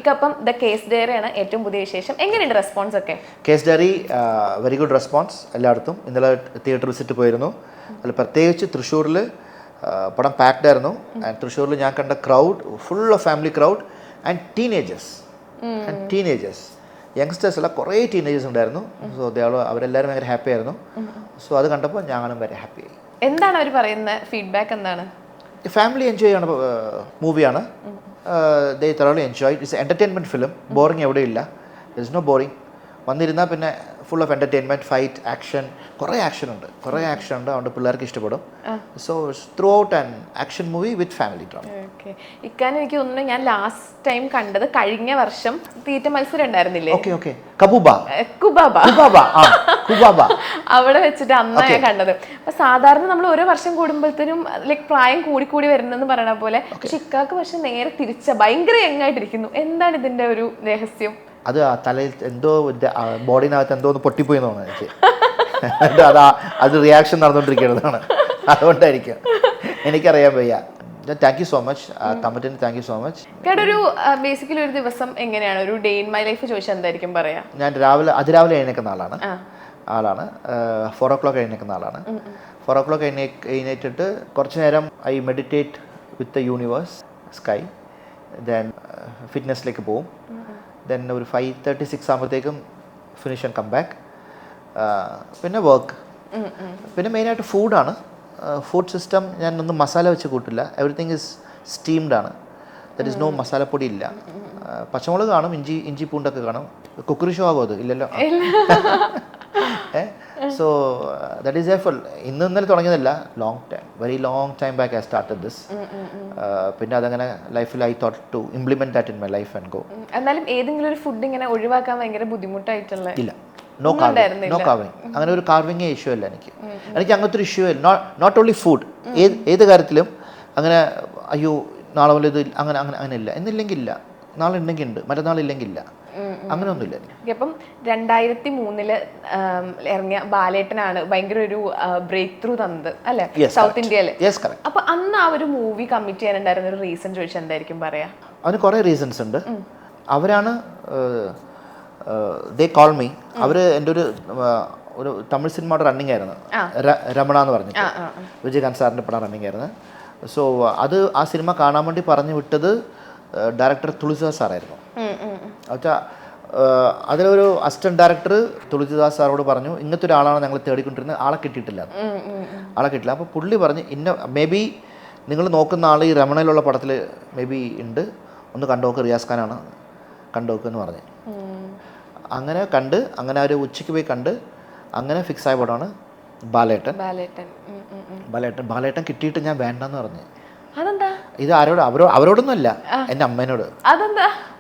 ഇപ്പം the case ഡയറിയാണ് ഏറ്റവും പുതിയ വിശേഷം. എങ്ങനെയുണ്ട് റെസ്പോൺസ് ഒക്കെ? Case diary very good response എല്ലായിടത്തും. ഇന്നലെ തിയേറ്റർ വിസിറ്റ് പോയിരുന്നു. അതിൽ പ്രത്യേകിച്ച് തൃശ്ശൂരിൽ പടം പാക്ഡ് ആയിരുന്നു. ആൻഡ് തൃശ്ശൂരിൽ ഞാൻ കണ്ട crowd full of family crowd and teenagers youngsters അല്ല, കുറേ ടീനേജേഴ്സ് ഉണ്ടായിരുന്നു. സോ അവരെല്ലാവരും ഭയങ്കര ഹാപ്പി ആയിരുന്നു. സോ അത് കണ്ടപ്പോൾ ഞങ്ങളും വളരെ ഹാപ്പി ആയി. എന്താണ് അവർ പറയുന്ന ഫീഡ്ബാക്ക്? എന്താണ്? ഫാമിലി എൻജോയ് ചെയ്യണ മൂവിയാണ്. They thoroughly enjoyed. It's entertainment film. Boring എവിടെയില്ല. There is no boring. വന്നിരുന്നാൽ പിന്നെ full of entertainment, fight, action, കുറേ ആക്ഷൻ ഉണ്ട്. അതുകൊണ്ട് പിള്ളേർക്ക് ഇഷ്ടപ്പെടും. So throughout an action movie with family drama. Okay. ഇക്കാൻ എനിക്ക് തോന്നുന്നു ഞാൻ ലാസ്റ്റ് ടൈം കണ്ടത് കഴിഞ്ഞ വർഷം തീറ്റ മത്സരം ഉണ്ടായിരുന്നില്ലേ? അവിടെ വെച്ചിട്ട് അന്നാ ഞാൻ കണ്ടത്. അപ്പൊ സാധാരണ നമ്മൾ ഓരോ വർഷം കൂടുമ്പോഴത്തേനും ലൈക് പ്രായം കൂടി വരുന്നെന്ന് പറയണ പോലെ, പക്ഷെ ഇക്കാക്ക് പക്ഷെ നേരെ തിരിച്ച ഭയങ്കര യങ്ങായിട്ടിരിക്കുന്നു. എന്താണ് ഇതിന്റെ ഒരു രഹസ്യം? അത് തലയിൽ എന്തോ ബോഡിനകത്ത് എന്തോ ഒന്ന് പൊട്ടിപ്പോയി എന്നാണ് എനിക്ക്. അത് റിയാക്ഷൻ നടന്നുകൊണ്ടിരിക്കുന്നതാണ്. അതുകൊണ്ടായിരിക്കും, എനിക്കറിയാൻ വയ്യ. താങ്ക് യു സോ മച്ച് തമറ്റിന്. Thank you so much. ഒരു ബേസിക്കലി ഒരു ദിവസം എങ്ങനെയാണ് ഒരു ഡേ ഇൻ മൈ ലൈഫ് ചോദിച്ചാൽ എന്തായിരിക്കും പറയാ? ഞാൻ അതിരാവിലെ എഴുന്നേക്കുന്ന ആളാണ്. 4 o'clock എഴുന്നേക്കുന്ന ആളാണ്. 4 o'clock എഴുന്നേറ്റിട്ട് കുറച്ച് നേരം I meditate with the universe, sky. Then ഫിറ്റ്നസ്സിലേക്ക് പോവും. ദെൻ ഒരു 5:36 ആകുമ്പോഴത്തേക്കും ഫിനിഷ് ആൻഡ് കം ബാക്ക്. പിന്നെ വർക്ക്. പിന്നെ മെയിനായിട്ട് ഫുഡാണ്. ഫുഡ് സിസ്റ്റം ഞാൻ ഒന്നും മസാല വെച്ച് കൂട്ടില്ല. എവറിത്തിങ് ഈസ് സ്റ്റീംഡ് ആണ്. ദർ ഇസ് നോ മസാലപ്പൊടി ഇല്ല. പച്ചമുളക് കാണും, ഇഞ്ചി പൂണ്ടൊക്കെ കാണും. കുക്കറി ഷോ ആകും അത്? ഇല്ലല്ലോ. So that is a full. ഇന്നലെ തുടങ്ങിയതല്ല, very long time back I started this. പിന്നെ അതങ്ങനെ ലൈഫിൽ I thought to implement that in my life and go. എന്നാലും ഏതെങ്കിലും ഒരു ഫുഡ് ഇങ്ങനെ ഒഴിവാക്കാൻ ഭയങ്കര ബുദ്ധിമുട്ടായിട്ടുള്ള? ഇല്ല, നോ കാർവിങ്. അങ്ങനെ ഒരു കാർവിങ് ഇഷ്യൂ അല്ല എനിക്ക് അങ്ങനത്തെ ഒരു ഇഷ്യൂ ഇല്ല. നോട്ട് ഓൺലി ഫുഡ്, ഏത് കാര്യത്തിലും അങ്ങനെ അയ്യോ നാളെ പോലെ ഇത് അങ്ങനെ ഇല്ല. എന്നില്ലെങ്കിൽ ഇല്ല, നാളെ ഉണ്ടെങ്കിൽ ഉണ്ട്, മറ്റന്നാളില്ലെങ്കിൽ ഇല്ല, അങ്ങനെയൊന്നുമില്ല. അപ്പം 2003 ഇറങ്ങിയ ബാലേട്ടനാണ് ഭയങ്കര ഒരു ബ്രേക്ക് ത്രൂ തന്നത് അല്ലെ സൗത്ത് ഇന്ത്യയില്? അപ്പൊ അന്ന് ആ ഒരു മൂവി കമ്മിറ്റ് ചെയ്യാനുണ്ടായിരുന്ന ഒരു റീസൺ ചോദിച്ചാൽ എന്തായിരിക്കും പറയാ? അതിന് കുറെ റീസൺസ് ഉണ്ട്. അവരാണ് ദേ കോൾ മീ. അവര് എൻ്റെ ഒരു തമിഴ് സിനിമയുടെ റണ്ണിങ് ആയിരുന്നു, രമണ എന്ന് പറഞ്ഞിട്ട്, വിജയകാന്ത് സാറിൻ്റെ പടം റണ്ണിങ് ആയിരുന്നു. സോ ആ സിനിമ കാണാൻ വേണ്ടി പറഞ്ഞു വിട്ടത് ഡയറക്ടർ തുളസിദാസ് സാറായിരുന്നു. എന്നുവെച്ചാൽ അതിലൊരു അസിസ്റ്റന്റ് ഡയറക്ടർ തുളസിദാസ് സാറോട് പറഞ്ഞു, ഇങ്ങനത്തെ ഒരാളാണ് ഞങ്ങൾ തേടിക്കൊണ്ടിരുന്നത്, ആളെ കിട്ടിയിട്ടില്ല. അപ്പോൾ പുള്ളി പറഞ്ഞ് മേ ബി നിങ്ങൾ നോക്കുന്ന ആൾ ഈ രമണയിലുള്ള പടത്തിൽ മേ ബി ഉണ്ട്, ഒന്ന് കണ്ടുനോക്ക്, റിയാസ് ഖാനാണ്, കണ്ടുനോക്ക് എന്ന് പറഞ്ഞ്. അങ്ങനെ ഒരു ഉച്ചയ്ക്ക് പോയി കണ്ട് അങ്ങനെ ഫിക്സ് ആയ പടമാണ് ബാലേട്ടൻ. കിട്ടിയിട്ട് ഞാൻ വേണ്ടെന്ന് പറഞ്ഞു. ഇത് അവരോടൊന്നും അല്ല, എൻ്റെ അമ്മേനോട്.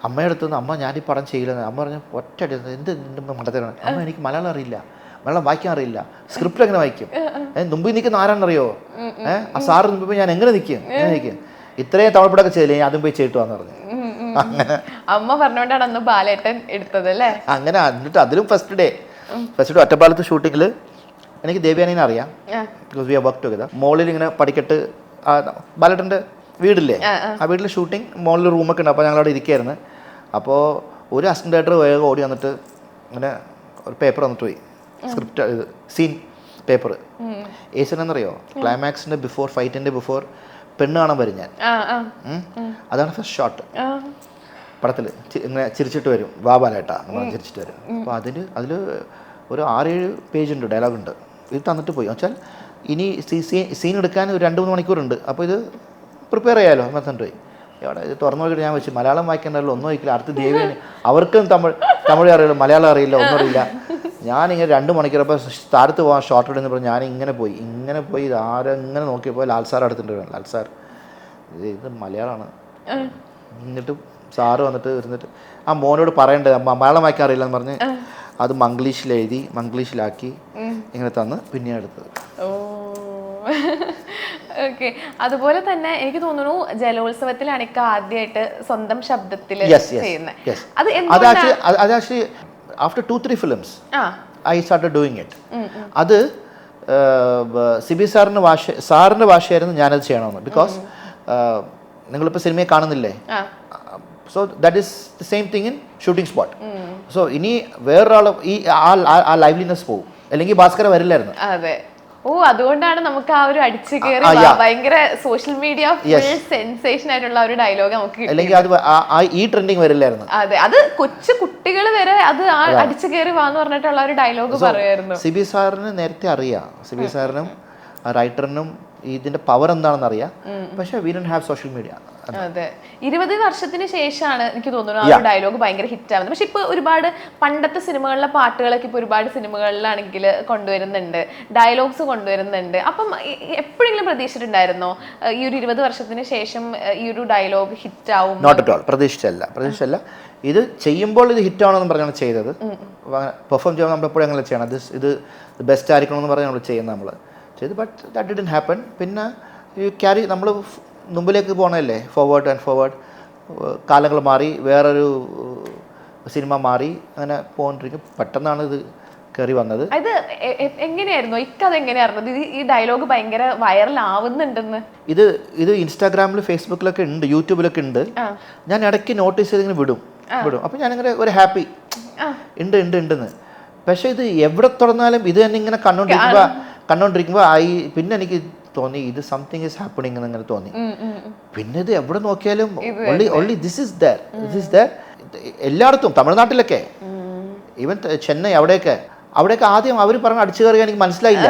അമ്മയുടെ അടുത്ത് നിന്ന്, അമ്മ ഞാൻ ഈ പടം ചെയ്യില്ലെന്ന്. അമ്മ പറഞ്ഞു ഒറ്റയടി, എന്ത് മണ്ടത്തിലാണ് അമ്മ, എനിക്ക് മലയാളം അറിയില്ല, മലയാളം വായിക്കാൻ അറിയില്ല, സ്ക്രിപ്റ്റ് എങ്ങനെ വായിക്കും, മുമ്പിൽ നിൽക്കുന്ന ആരാണെന്നറിയോ, ആ സാറ് മുമ്പ് ഞാൻ എങ്ങനെ നിൽക്കും, ഇത്രയും തമിഴ് പടമൊക്കെ ചെയ്തില്ലേ, ഞാൻ അതും പോയി ചെയ്തിട്ട് വന്നു പറഞ്ഞു. അങ്ങനെ അമ്മ പറഞ്ഞോണ്ടാണ് അന്ന് ബാലേട്ടൻ എടുത്തത് അല്ലേ? അങ്ങനെ. എന്നിട്ട് അതിലും ഫസ്റ്റ് ഡേ ഒറ്റപ്പാലത്ത് ഷൂട്ടിങ്ങിൽ എനിക്ക് ദേവ്യാനീനെ അറിയാം, because we have work together. മോളിൽ ഇങ്ങനെ പഠിക്കട്ട് ബാലേട്ടൻ്റെ വീടില്ലേ, ആ വീട്ടിൽ ഷൂട്ടിങ്, മോളിൽ റൂമൊക്കെ ഉണ്ട്. അപ്പോൾ ഞങ്ങളവിടെ ഇരിക്കുകയായിരുന്നു. അപ്പോൾ ഒരു അസിസ്റ്റന്റ് ഡയറക്ടർ വേഗം ഓടി വന്നിട്ട് ഇങ്ങനെ ഒരു പേപ്പർ വന്നിട്ട് പോയി, സ്ക്രിപ്റ്റ് ഇത് സീൻ പേപ്പർ. ഏഷ്യനെന്നറിയോ, ക്ലൈമാക്സിൻ്റെ ബിഫോർ, ഫൈറ്റിൻ്റെ ബിഫോർ പെണ്ണ് കാണാൻ വരും ഞാൻ. അതാണ് ഫസ്റ്റ് ഷോട്ട് പടത്തിൽ. ഇങ്ങനെ ചിരിച്ചിട്ട് വരും, വാ ബാലേട്ടാ അങ്ങനെ ചിരിച്ചിട്ട് വരും. അപ്പോൾ അതിൽ ഒരു 6-7 പേജുണ്ട്, ഡയലോഗുണ്ട്. ഇത് തന്നിട്ട് പോയി. വെച്ചാൽ ഇനി സീൻ എടുക്കാൻ ഒരു 2-3 മണിക്കൂറുണ്ട്. അപ്പോൾ ഇത് പ്രിപ്പയർ ചെയ്യാമല്ലോ എന്ന് പറഞ്ഞിട്ട് പോയി. അവിടെ ഇത് തുറന്നു നോക്കിയിട്ട് ഞാൻ വെച്ച്, മലയാളം വായിക്കാനല്ലോ, ഒന്നും വായിക്കില്ല. അടുത്ത് ദേവിയാണ്, അവർക്കും തമിഴ് അറിയില്ല, മലയാളം അറിയില്ല, ഒന്നും അറിയില്ല. ഞാനിങ്ങനെ 2 മണിക്കൂർ അപ്പോൾ താരത്ത് പോകാൻ ഷോർട്ട് ഇടുന്ന പറഞ്ഞ് ഞാനിങ്ങനെ പോയി ആരെങ്ങനെ നോക്കിയപ്പോൾ ലാൽ സാർ അടുത്തിട്ടുണ്ട്. ലാൽ സാർ ഇത് മലയാളമാണ്. എന്നിട്ട് സാറ് വന്നിട്ട് ഇരുന്നിട്ട് ആ മോനോട് പറയണ്ടേ, മലയാളം വായിക്കാൻ അറിയില്ല എന്ന് പറഞ്ഞ് അത് മംഗ്ലീഷിലാക്കി ഇങ്ങനെ തന്ന് പിന്നെ എടുത്തത്. ഓക്കെ. അതുപോലെ തന്നെ എനിക്ക് തോന്നുന്നു ജലോത്സവത്തിലാണ് ഇക്ക ആദ്യമായിട്ട് സ്വന്തം ശബ്ദത്തിൽ ചെയ്യുന്നത്. After 2-3 films, I started doing it. അത് സിബി സാറിൻ്റെ ഭാഷയായിരുന്നു ഞാനത് ചെയ്യണമെന്ന്. ബിക്കോസ് നിങ്ങളിപ്പോൾ സിനിമയെ കാണുന്നില്ലേ, so that is the same thing in shooting spot. So ഇനി വേറൊരാൾ ഈ ആ ലൈവ്ലിനെസ് പോകും, അല്ലെങ്കിൽ ഭാസ്കര വരില്ലായിരുന്നു. അതെ. ഓ, അതുകൊണ്ടാണ് നമുക്ക് ആ ഒരു അടിച്ചു കയറി ഭയങ്കര സോഷ്യൽ മീഡിയ സെൻസേഷൻ ആയിട്ടുള്ള ഒരു ഡയലോഗ് നമുക്ക്, അല്ലെങ്കിൽ അത് ഈ ട്രെൻഡിങ് വരില്ലായിരുന്നു. അതെ, അത് കൊച്ചു കുട്ടികൾ വരെ അത് അടിച്ചു കയറി വാന്ന് പറഞ്ഞിട്ടുള്ള ഒരു ഡയലോഗ് പറയുമായിരുന്നു. സിബി സാറിന് നേരത്തെ അറിയാം, സിബി സാറിനും റൈറ്ററിനും ഇതിന്റെ പവർ എന്താണെന്ന് അറിയാം. പക്ഷെ we don't have social media. അതെ, 20 വർഷത്തിന് ശേഷമാണ് എനിക്ക് തോന്നുന്നു ആ ഒരു ഡയലോഗ് ഭയങ്കര ഹിറ്റ് ആവുന്നത്. പക്ഷെ ഇപ്പൊ ഒരുപാട് പണ്ടത്തെ സിനിമകളിലെ പാട്ടുകളൊക്കെ ഇപ്പൊ ഒരുപാട് സിനിമകളിലാണെങ്കിൽ കൊണ്ടുവരുന്നുണ്ട്, ഡയലോഗ്സ് കൊണ്ടുവരുന്നുണ്ട്. അപ്പം എപ്പോഴെങ്കിലും പ്രതീക്ഷിച്ചിട്ടുണ്ടായിരുന്നോ ഈ ഒരു 20 വർഷത്തിന് ശേഷം ഈ ഒരു ഡയലോഗ് ഹിറ്റ് ആവും? Not at all. പ്രതീക്ഷിച്ചല്ല. ഇത് ചെയ്യുമ്പോൾ ഇത് ഹിറ്റ് ആവണമെന്ന് പറഞ്ഞാണ് ചെയ്തത്. പെർഫോം ചെയ്യുമ്പോൾ നമ്മൾ എപ്പോഴും അങ്ങനെ ചെയ്യണം, ഇത് ബെസ്റ്റ് ആയിരിക്കണമെന്ന് പറഞ്ഞ് നമ്മൾ ചെയ്യുന്നത്, നമ്മൾ ചെയ്ത്. But that didn't happen. പിന്നെ യു ക്യാരി, നമ്മൾ മുമ്പിലേക്ക് പോകണമല്ലേ, ഫോർവേഡ് ആൻഡ് ഫോർവേഡ്. കാലങ്ങൾ മാറി, വേറൊരു സിനിമ മാറി, അങ്ങനെ പോകൊണ്ടിരിക്കും. പെട്ടെന്നാണ് ഇത് കയറി വന്നത്. ഇത് എങ്ങനെയായിരുന്നു ഇക്കത് എങ്ങനെയായിരുന്നു ഈ ഡയലോഗ് ഭയങ്കര വൈറൽ ആവുന്നുണ്ടെന്ന്? ഇത് ഇൻസ്റ്റാഗ്രാമിൽ, ഫേസ്ബുക്കിലൊക്കെ ഉണ്ട്, യൂട്യൂബിലൊക്കെ ഉണ്ട്. ഞാൻ ഇടയ്ക്ക് നോട്ടീസ് ചെയ്തിങ്ങനെ വിടും. അപ്പം ഞാനിങ്ങനെ ഒരു ഹാപ്പി ഉണ്ടെന്ന്. പക്ഷെ ഇത് എവിടെ തുറന്നാലും ഇത് തന്നെ ഇങ്ങനെ കണ്ടോണ്ടിരിക്കുമ്പോൾ പിന്നെ എനിക്ക് തോന്നി ഇത് സംതിങ് ഈസ് ഹാപ്പണിങ് എന്നിങ്ങനെ തോന്നി. പിന്നെ ഇത് എവിടെ നോക്കിയാലും only this is there. എല്ലായിടത്തും, തമിഴ്നാട്ടിലൊക്കെ, ഈവൻ ചെന്നൈ, അവിടെയൊക്കെ ആദ്യം അവർ പറഞ്ഞ അടിച്ചു കയറിയ എനിക്ക് മനസ്സിലായില്ല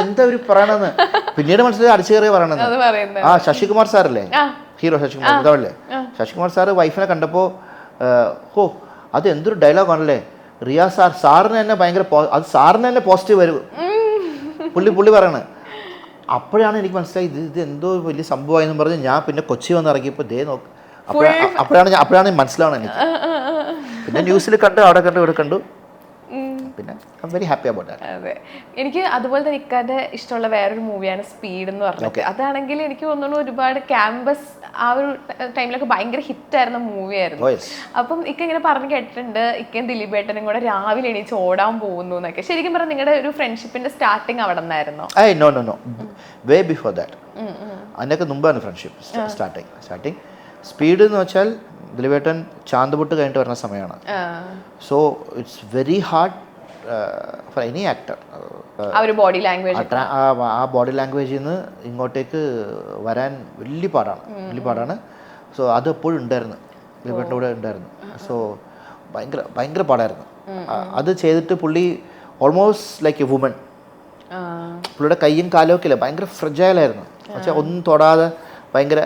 എന്താ അവർ പറയണെന്ന്. പിന്നീട് മനസ്സിലായി അടിച്ചു കയറിയ പറയണെന്ന്. ആ ശശികുമാർ സാറല്ലേ, ഹീറോ ശശികുമാർ, ഇതല്ലേ ശശികുമാർ സാറ് വൈഫിനെ കണ്ടപ്പോൾ അത് എന്തൊരു ഡയലോഗാണല്ലേ, റിയാസ് സാറിന് തന്നെ ഭയങ്കര, അത് സാറിന് തന്നെ പോസിറ്റീവ് വരും പുള്ളി പറയണത്. അപ്പോഴാണ് എനിക്ക് മനസ്സിലായി ഇത് എന്തോ വലിയ സംഭവമായെന്ന് പറഞ്ഞ് ഞാൻ പിന്നെ കൊച്ചി വന്ന് ഇറങ്ങിയപ്പോൾ നോക്ക്, അപ്പോഴാണ് മനസ്സിലാവണം എനിക്ക്. പിന്നെ ന്യൂസിൽ കണ്ടു, അവിടെ കണ്ടു, ഇവിടെ കണ്ടു. പിന്നെ I am very happy about that. അതെ, എനിക്ക് അതുപോലെ തന്നെ ഇക്കാന്റെ ഇഷ്ടമുള്ള വേറൊരു മൂവിയാണ് സ്പീഡ് എന്ന് പറഞ്ഞത്. അതാണെങ്കിൽ എനിക്ക് തോന്നുന്നു ഒരുപാട് ക്യാമ്പസ് ആ ഒരു ടൈമിലൊക്കെ ഭയങ്കര ഹിറ്റായിരുന്ന മൂവിയായിരുന്നു. അപ്പം ഇക്ക ഇങ്ങനെ പറഞ്ഞു കേട്ടിട്ടുണ്ട് ഇക്കയും ദിലീപേട്ടനും കൂടെ രാവിലെ എണീച്ച് ഓടാൻ പോകുന്നു എന്നൊക്കെ. ശരിക്കും പറഞ്ഞാൽ നിങ്ങളുടെ ഒരു ഫ്രണ്ട്ഷിപ്പിന്റെ സ്റ്റാർട്ടിങ് അവിടെ നിന്നായിരുന്നോ? No way before that. അതിനൊക്കെ മുമ്പാണ് ഫ്രണ്ട്ഷിപ്പ് സ്റ്റാർട്ടിങ്. സ്പീഡ് എന്ന് വെച്ചാൽ ദിലീപേട്ടൻ ചാന്തുപൊട്ട് കഴിഞ്ഞിട്ട് വരുന്ന സമയമാണ്. So it's very hard for any actor. ആ ബോഡി ലാംഗ്വേജിൽ നിന്ന് ഇങ്ങോട്ടേക്ക് വരാൻ വലിയ പാടാണ്. സോ അത് എപ്പോഴും ഉണ്ടായിരുന്നു, ദിലീപേട്ടൻ്റെ കൂടെ ഉണ്ടായിരുന്നു. സോ ഭയങ്കര പാടായിരുന്നു. അത് ചെയ്തിട്ട് പുള്ളി ഓൾമോസ്റ്റ് ലൈക്ക് എ വുമൺ. പുള്ളിയുടെ കൈയും കാലും ഒക്കെ ഇല്ല, ഭയങ്കര ഫ്രജൈലായിരുന്നു. പക്ഷേ ഒന്നും തൊടാതെ ഭയങ്കര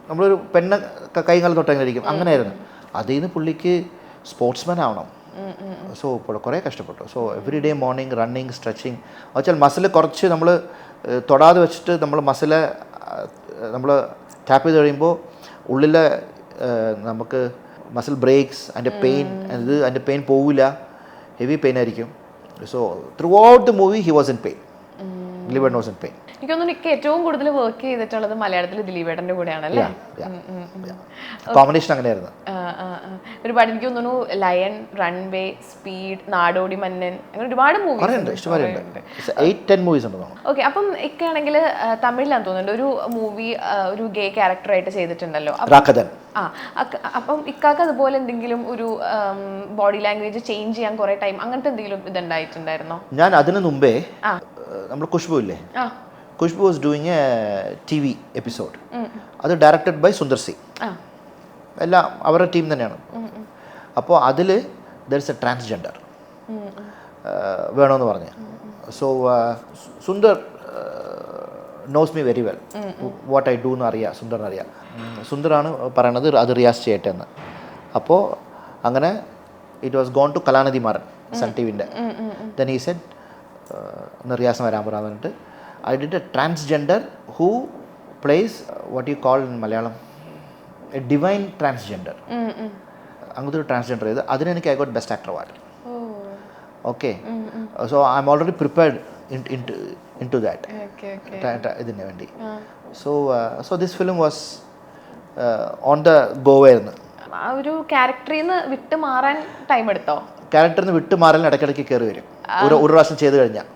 നമ്മളൊരു പെണ്ണ് കൈ കാലം തൊട്ടെങ്ങനെ ഇരിക്കും, അങ്ങനെയായിരുന്നു. അതിൽ നിന്ന് പുള്ളിക്ക് സ്പോർട്സ്മാൻ ആവണം. സോ കുറേ കഷ്ടപ്പെട്ടു. So every day morning running, stretching. വെച്ചാൽ മസിൽ കുറച്ച് നമ്മൾ തൊടാതെ വെച്ചിട്ട് മസിലെ നമ്മൾ ടാപ്പ് ചെയ്ത് കഴിയുമ്പോൾ ഉള്ളിലെ നമുക്ക് മസിൽ ബ്രേക്സ്, അതിൻ്റെ പെയിൻ പോവില്ല, ഹെവി പെയിൻ ആയിരിക്കും. So throughout the movie he was in pain. ദിലീപേട്ടൻ വാസ് ഇൻ പെയിൻ. എനിക്ക് തോന്നുന്നു എനിക്ക് ഏറ്റവും കൂടുതൽ വർക്ക് ചെയ്തിട്ടുള്ളത് മലയാളത്തിൽ ദിലീപേട്ടൻ്റെ കൂടെയാണല്ലേ? കോമ്പിനേഷൻ അങ്ങനെയായിരുന്നു. ഒരുപാട് എനിക്ക് തോന്നുന്നു ലയൺ, റൺവേ, സ്പീഡ്, നാടോടി മന്നൻ, അങ്ങനെ ഒരുപാട് മൂവീസ് ഉണ്ട്. ഓക്കെ, അപ്പം ഇക്കാണെങ്കിൽ തമിഴിലാന്ന് തോന്നുന്നുണ്ട് ഒരു മൂവി ഒരു ഗേ ക്യാരക്ടറായിട്ട് ചെയ്തിട്ടുണ്ടല്ലോ. അപ്പം ഇക്കാക്ക് അതുപോലെ എന്തെങ്കിലും ഒരു ബോഡി ലാംഗ്വേജ് ചേഞ്ച് ചെയ്യാൻ കുറെ ടൈം അങ്ങനത്തെ എന്തെങ്കിലും ഇതുണ്ടായിട്ടുണ്ടായിരുന്നോ? ഞാൻ അതിനു മുമ്പേ നമ്മൾ ഖുഷ്ബു ഇല്ലേ, Khushbu was doing A TV episode. അത് ഡയറക്റ്റഡ് ബൈ സുന്ദർ സി, എല്ലാം അവരുടെ ടീം തന്നെയാണ്. അപ്പോൾ അതിൽ ദർ ഇസ് എ ട്രാൻസ്ജെൻഡർ വേണമെന്ന് പറഞ്ഞ്. So Sundar knows me very well, what I do എന്ന് അറിയാം, സുന്ദറിന് അറിയാം. സുന്ദറാണ് പറയണത് അത് റിയാസ് ചെയ്യട്ടെ എന്ന്. അപ്പോൾ അങ്ങനെ it was gone to Kalanidhi Maran, Sun ടിവിൻ്റെ. ദെൻ ഹി സെഡ് ഒന്ന് റിയാസ് വരാൻ പറഞ്ഞിട്ട് I did a transgender who plays what you call in Malayalam a divine transgender. അങ്ങനത്തെ ഒരു ട്രാൻസ്ജെൻഡർ ചെയ്ത് അതിന് എനിക്ക് I got best actor award. Okay, so I am already prepared into that ഇതിന് വേണ്ടി. So this film was on the go ആയിരുന്നു. ആ ഒരു ക്യാരക്ടറിൽ നിന്ന് വിട്ട് മാറാൻ ടൈം എടുത്തോ? ക്യാരക്ടറിൽ നിന്ന് വിട്ട് മാറാൻ ഇടയ്ക്കിടയ്ക്ക് കയറി വരും. ഒരു പ്രാവശ്യം ചെയ്ത് കഴിഞ്ഞാൽ,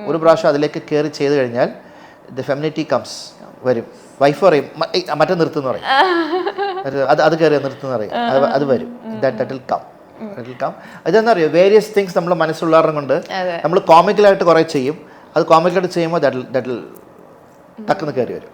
ഒരു പ്രാവശ്യം അതിലേക്ക് കയറി ചെയ്ത് കഴിഞ്ഞാൽ ദ ഫെമിനിറ്റി കംസ് വരും. വൈഫ് പറയും മറ്റേ നിർത്തുന്ന പറയും, അത് കയറി നിർത്തുന്ന പറയും, അത് വരും. That will come. ഇതെന്താ അറിയോ, വേരിയസ് തിങ്സ് നമ്മൾ മനസ്സുള്ളാറും കൊണ്ട് നമ്മൾ കോമിക്കലായിട്ട് കുറേ ചെയ്യും. അത് കോമിക്കലായിട്ട് ചെയ്യുമ്പോൾ ദാറ്റ് ടക്കെന്ന് കയറി വരും.